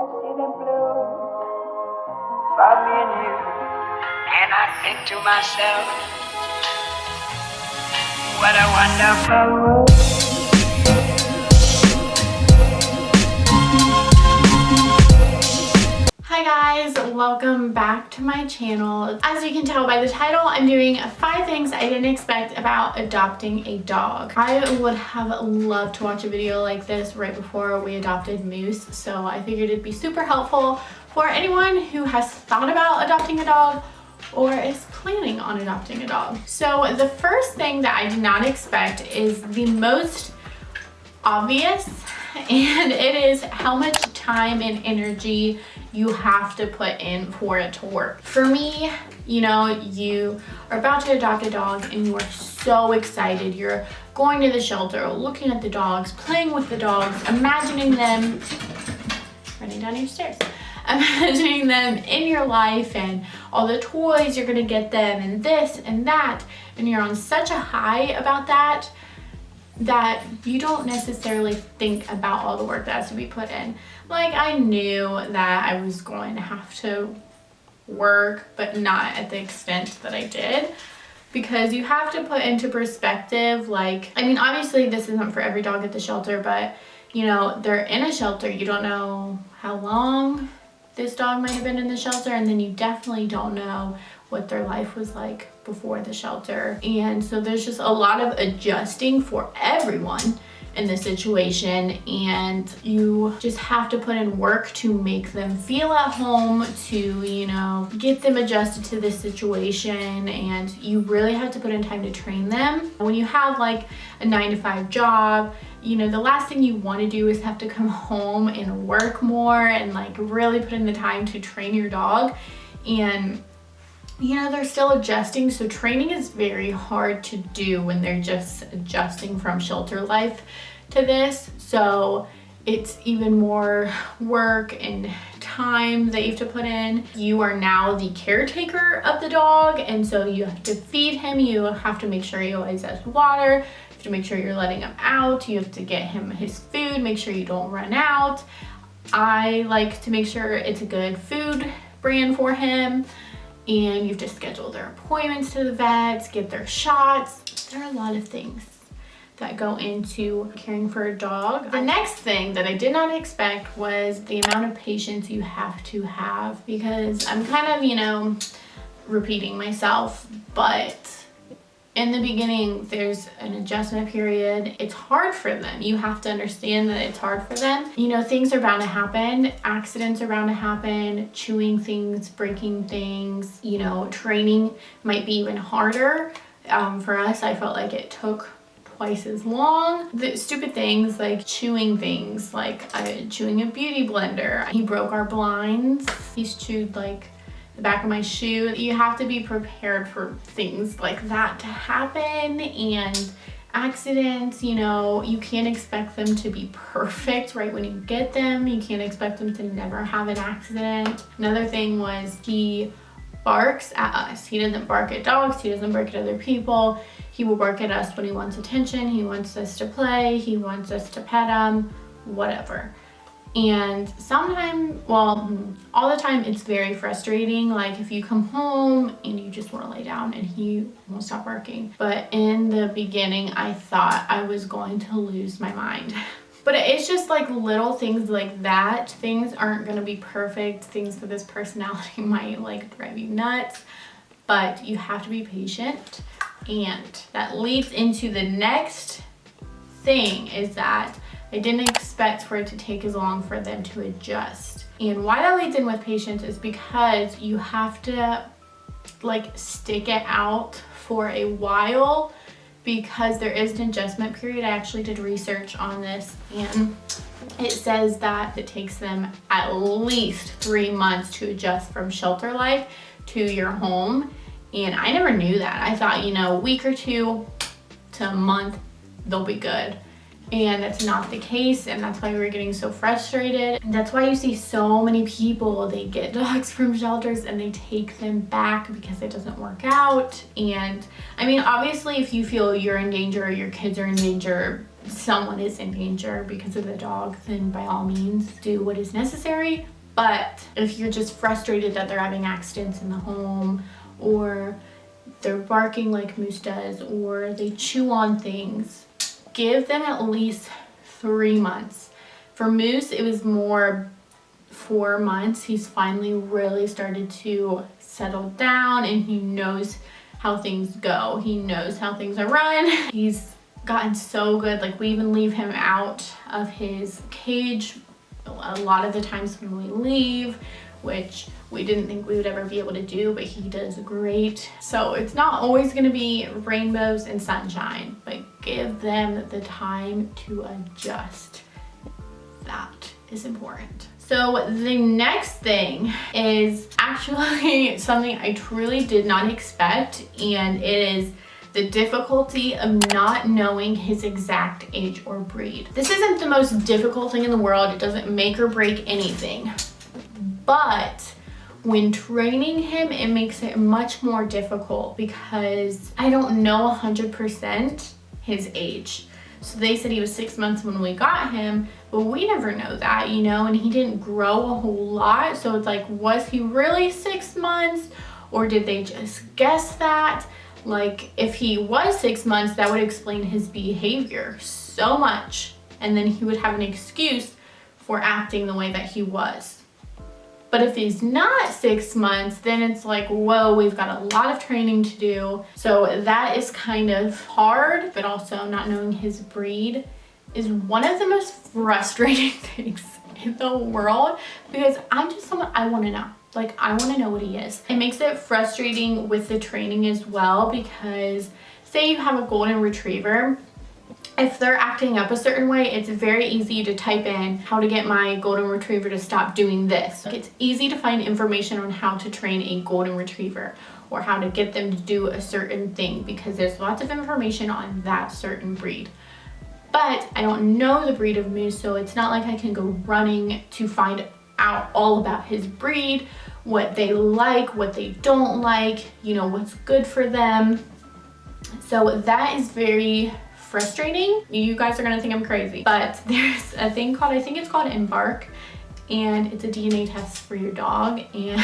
didn't bloom for me and you. And I think to myself, what a wonderful world. Hi guys, welcome back to my channel. As you can tell by the title, I'm doing 5 things I didn't expect about adopting a dog. I would have loved to watch a video like this right before we adopted Moose, so I figured it'd be super helpful for anyone who has thought about adopting a dog or is planning on adopting a dog. So the first thing that I did not expect is the most obvious, and it is how much time and energy you have to put in for it to work. For me, you know, you are about to adopt a dog and you are so excited. You're going to the shelter, looking at the dogs, playing with the dogs, imagining them running down your stairs. Imagining them in your life and all the toys you're gonna get them and this and that, and you're on such a high about that you don't necessarily think about all the work that has to be put in. Like, I knew that I was going to have to work, but not at the extent that I did, because you have to put into perspective, like, I mean, obviously this isn't for every dog at the shelter, but you know, they're in a shelter. You don't know how long this dog might have been in the shelter, and then you definitely don't know what their life was like before the shelter. And so there's just a lot of adjusting for everyone in this situation, and you just have to put in work to make them feel at home, to, you know, get them adjusted to this situation, and you really have to put in time to train them. When you have like a 9-to-5 job, you know, the last thing you want to do is have to come home and work more and like really put in the time to train your dog. And you know, they're still adjusting, so training is very hard to do when they're just adjusting from shelter life to this. So it's even more work and time that you have to put in. You are now the caretaker of the dog, and so you have to feed him, you have to make sure he always has water, you have to make sure you're letting him out, you have to get him his food, make sure you don't run out. I like to make sure it's a good food brand for him, and you have to schedule their appointments to the vets, get their shots. There are a lot of things that go into caring for a dog. The next thing that I did not expect was the amount of patience you have to have, because I'm kind of, you know, repeating myself, but in the beginning, there's an adjustment period. It's hard for them. You have to understand that it's hard for them. You know, things are bound to happen. Accidents are bound to happen. Chewing things, breaking things, you know, training might be even harder. For us, I felt like it took twice as long. The stupid things like chewing things, like chewing a beauty blender. He broke our blinds. He's chewed like the back of my shoe. You have to be prepared for things like that to happen, and accidents. You know, you can't expect them to be perfect right when you get them. You can't expect them to never have an accident. Another thing was he barks at us. He doesn't bark at dogs, he doesn't bark at other people. He will bark at us when he wants attention, he wants us to play, he wants us to pet him, whatever. And sometimes, well, all the time, it's very frustrating. Like if you come home and you just want to lay down and he won't stop barking. But in the beginning, I thought I was going to lose my mind. But it's just like little things like that. Things aren't going to be perfect. Things with his personality might like drive you nuts, but you have to be patient. And that leads into the next thing, is that I didn't expect for it to take as long for them to adjust. And why that leads in with patience is because you have to like stick it out for a while, because there is an adjustment period. I actually did research on this, and it says that it takes them at least 3 months to adjust from shelter life to your home. And I never knew that. I thought, you know, a week or 2 to a month, they'll be good. And that's not the case, and that's why we were getting so frustrated. And that's why you see so many people, they get dogs from shelters and they take them back because it doesn't work out. And I mean, obviously if you feel you're in danger or your kids are in danger, someone is in danger because of the dog, then by all means do what is necessary. But if you're just frustrated that they're having accidents in the home, or they're barking like Moose does, or they chew on things, give them at least 3 months. For Moose, it was more 4 months. He's finally really started to settle down, and he knows how things go. He knows how things are run. He's gotten so good. Like, we even leave him out of his cage a lot of the times when we leave, which we didn't think we would ever be able to do, but he does great. So it's not always going to be rainbows and sunshine, but give them the time to adjust. That is important. So the next thing is actually something I truly did not expect, and it is the difficulty of not knowing his exact age or breed. This isn't the most difficult thing in the world. It doesn't make or break anything. But when training him, it makes it much more difficult because I don't know 100% his age. So they said he was 6 months when we got him, but we never know that, you know, and he didn't grow a whole lot. So it's like, was he really 6 months, or did they just guess that? Like, if he was 6 months, that would explain his behavior so much. And then he would have an excuse for acting the way that he was. But if he's not 6 months, then it's like, whoa, we've got a lot of training to do. So that is kind of hard, but also not knowing his breed is one of the most frustrating things in the world, because I'm just someone, I want to know. Like, I want to know what he is. It makes it frustrating with the training as well, because say you have a golden retriever, if they're acting up a certain way, it's very easy to type in how to get my golden retriever to stop doing this. It's easy to find information on how to train a golden retriever or how to get them to do a certain thing, because there's lots of information on that certain breed. But I don't know the breed of Moose, so it's not like I can go running to find out all about his breed, what they like, what they don't like, you know, what's good for them. So that is very frustrating. You guys are gonna think I'm crazy, but there's a thing called, I think it's called Embark, and it's a DNA test for your dog, and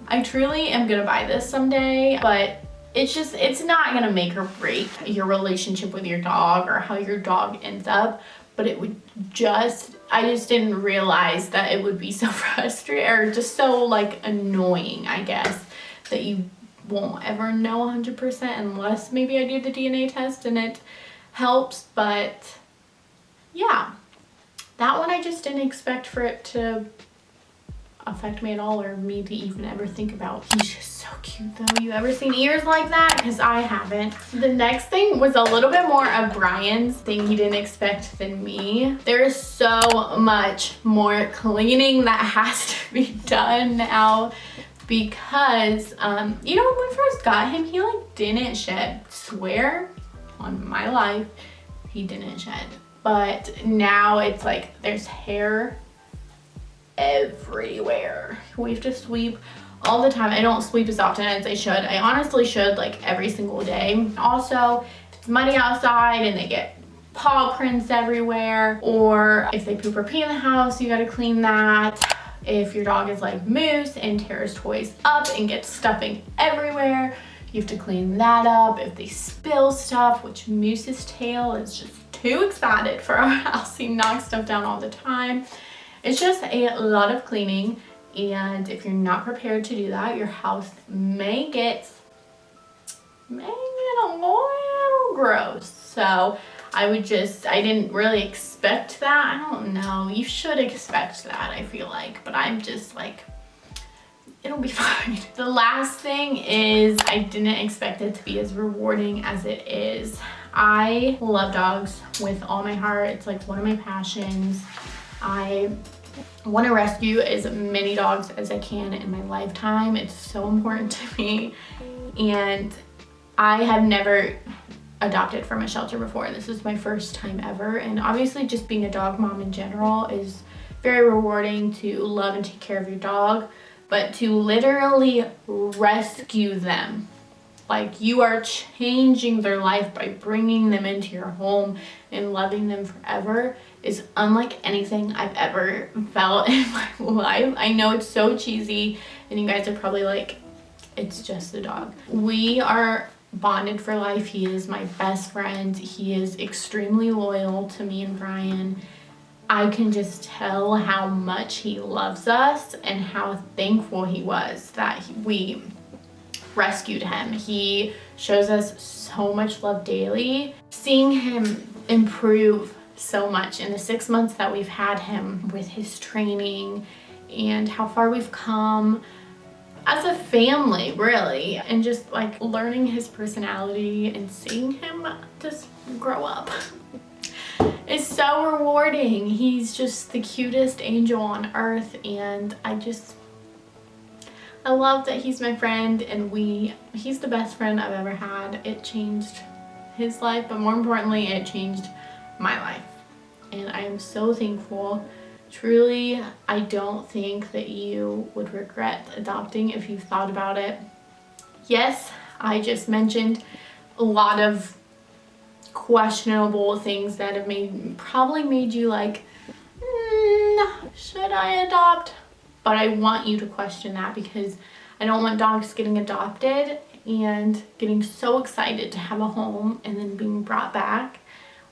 I truly am gonna buy this someday, but it's not gonna make or break your relationship with your dog or how your dog ends up, but it would just, I just didn't realize that it would be so frustrating, or just so like annoying, I guess, that you won't ever know 100% unless maybe I do the DNA test and it helps. But yeah, that one I just didn't expect for it to affect me at all, or me to even ever think about. He's just so cute though. You ever seen ears like that? Because I haven't. The next thing was a little bit more of Brian's thing he didn't expect than me. There is so much more cleaning that has to be done now, because you know, when we first got him, he like didn't shed. Swear on my life, he didn't shed. But now it's like there's hair everywhere. We have to sweep all the time. I don't sweep as often as I should. I honestly should, like every single day. Also, if it's muddy outside and they get paw prints everywhere, or if they poop or pee in the house, you gotta clean that. If your dog is like Moose and tears toys up and gets stuffing everywhere, you have to clean that up. If they spill stuff, which Moose's tail is just too excited for our house. He knocks stuff down all the time. It's just a lot of cleaning, and if you're not prepared to do that, your house may get a little gross. So I didn't really expect that. I don't know. You should expect that, I feel like, but I'm just like, it'll be fine. The last thing is, I didn't expect it to be as rewarding as it is. I love dogs with all my heart. It's like one of my passions. I want to rescue as many dogs as I can in my lifetime. It's so important to me, and I have never adopted from a shelter before. This is my first time ever, and obviously just being a dog mom in general is very rewarding, to love and take care of your dog, but to literally rescue them, like you are changing their life by bringing them into your home and loving them forever, is unlike anything I've ever felt in my life. I know it's so cheesy and you guys are probably like, it's just a dog. We are bonded for life. He is my best friend. He is extremely loyal to me and Brian. I can just tell how much he loves us and how thankful he was that we rescued him. He shows us so much love daily. Seeing him improve so much in the 6 months that we've had him, with his training and how far we've come as a family, really, and just like learning his personality and seeing him just grow up is so rewarding. He's just the cutest angel on earth, and I love that he's my friend, and he's the best friend I've ever had. It changed his life, but more importantly, it changed my life. And I am so thankful. Truly, I don't think that you would regret adopting if you've thought about it. Yes, I just mentioned a lot of questionable things that have probably made you like, should I adopt? But I want you to question that, because I don't want dogs getting adopted and getting so excited to have a home and then being brought back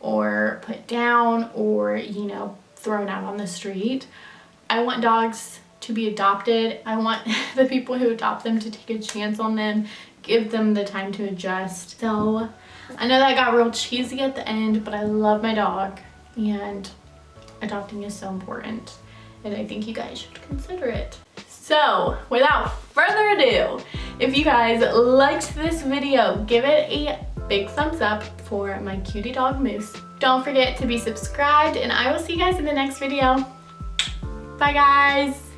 or put down or, you know, thrown out on the street. I want dogs to be adopted. I want the people who adopt them to take a chance on them, give them the time to adjust. So I know that got real cheesy at the end, but I love my dog, and adopting is so important, and I think you guys should consider it. So without further ado, if you guys liked this video, give it a big thumbs up for my cutie dog Moose. Don't forget to be subscribed, and I will see you guys in the next video. Bye guys.